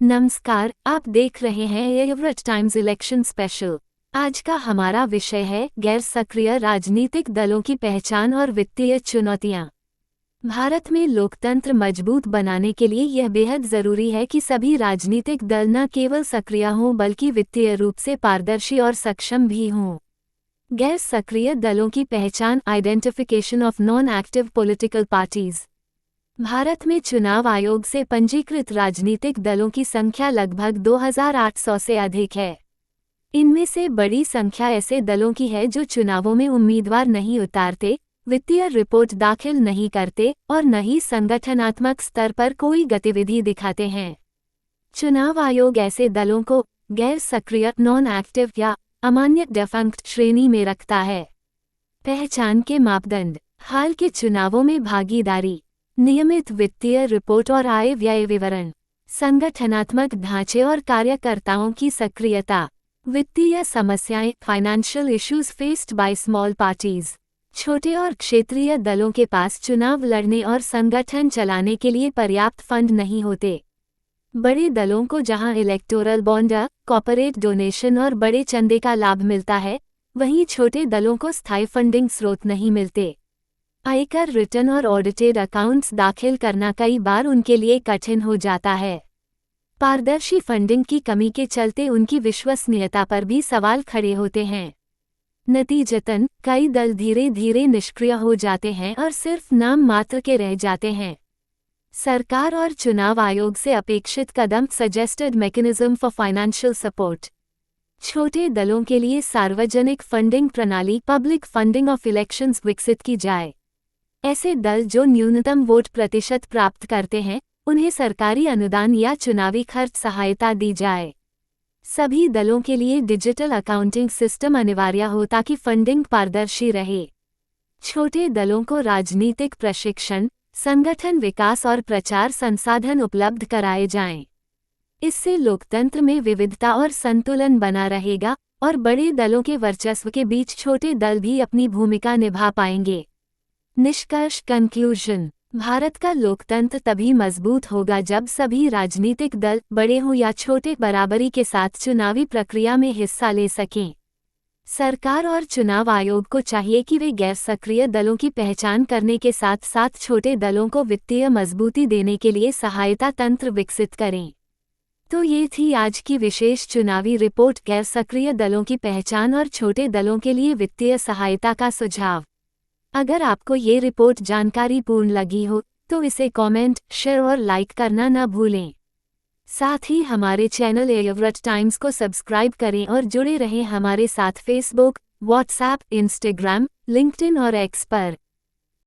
नमस्कार, आप देख रहे हैं एवरेट टाइम्स इलेक्शन स्पेशल। आज का हमारा विषय है गैर सक्रिय राजनीतिक दलों की पहचान और वित्तीय चुनौतियां। भारत में लोकतंत्र मजबूत बनाने के लिए यह बेहद जरूरी है कि सभी राजनीतिक दल न केवल सक्रिय हों बल्कि वित्तीय रूप से पारदर्शी और सक्षम भी हों। गैर सक्रिय दलों की पहचान, identification of non active political parties. Bharat में चुनाव आयोग से पंजीकृत राजनीतिक दलों की संख्या लगभग 2800 से अधिक है। इनमें से बड़ी संख्या ऐसे दलों की है जो चुनावों में उम्मीदवार नहीं उतारते, वित्तीय रिपोर्ट दाखिल नहीं करते और न ही संगठनात्मक स्तर पर कोई गतिविधि दिखाते हैं। चुनाव आयोग ऐसे दलों को गैर सक्रिय, नॉन एक्टिव या अमान्य डिफंक्ट श्रेणी में रखता है। पहचान के मापदंड: हाल के चुनावों में भागीदारी, नियमित वित्तीय रिपोर्ट और आय व्यय विवरण, संगठनात्मक ढांचे और कार्यकर्ताओं की सक्रियता, वित्तीय समस्याएं, financial issues faced by small parties. छोटे और क्षेत्रीय दलों के पास चुनाव लड़ने और संगठन चलाने के लिए पर्याप्त फंड नहीं होते। बड़े दलों को जहां इलेक्टोरल बॉन्ड, कॉर्पोरेट डोनेशन और बड़े चंदे का लाभ मिलता है, वहीं छोटे दलों को स्थायी फंडिंग स्रोत नहीं मिलते। आयकर रिटर्न और ऑडिटेड अकाउंट्स दाखिल करना कई बार उनके लिए कठिन हो जाता है। पारदर्शी फंडिंग की कमी के चलते उनकी विश्वसनीयता पर भी सवाल खड़े होते हैं। नतीजतन कई दल धीरे धीरे निष्क्रिय हो जाते हैं और सिर्फ नाम मात्र के रह जाते हैं। सरकार और चुनाव आयोग से अपेक्षित कदम: suggested mechanism for financial support. छोटे दलों के लिए सार्वजनिक फंडिंग प्रणाली, पब्लिक फंडिंग ऑफ इलेक्शंस विकसित की जाए। ऐसे दल जो न्यूनतम वोट प्रतिशत प्राप्त करते हैं, उन्हें सरकारी अनुदान या चुनावी खर्च सहायता दी जाए। सभी दलों के लिए डिजिटल अकाउंटिंग सिस्टम अनिवार्य हो ताकि फंडिंग पारदर्शी रहे। छोटे दलों को राजनीतिक प्रशिक्षण, संगठन विकास और प्रचार संसाधन उपलब्ध कराए जाएं। इससे लोकतंत्र में विविधता और संतुलन बना रहेगा और बड़े दलों के वर्चस्व के बीच छोटे दल भी अपनी भूमिका निभा पाएंगे। निष्कर्ष, कंक्लूजन: भारत का लोकतंत्र तभी मजबूत होगा जब सभी राजनीतिक दल, बड़े हों या छोटे, बराबरी के साथ चुनावी प्रक्रिया में हिस्सा ले सकें। सरकार और चुनाव आयोग को चाहिए कि वे गैर सक्रिय दलों की पहचान करने के साथ साथ छोटे दलों को वित्तीय मजबूती देने के लिए सहायता तंत्र विकसित करें। तो ये थी आज की विशेष चुनावी रिपोर्ट, गैर सक्रिय दलों की पहचान और छोटे दलों के लिए वित्तीय सहायता का सुझाव। अगर आपको ये रिपोर्ट जानकारीपूर्ण लगी हो तो इसे कमेंट, शेयर और लाइक करना न भूलें। साथ ही हमारे चैनल एवरेट टाइम्स को सब्सक्राइब करें और जुड़े रहें हमारे साथ फेसबुक, व्हाट्सएप, इंस्टाग्राम, लिंक्डइन और एक्स पर।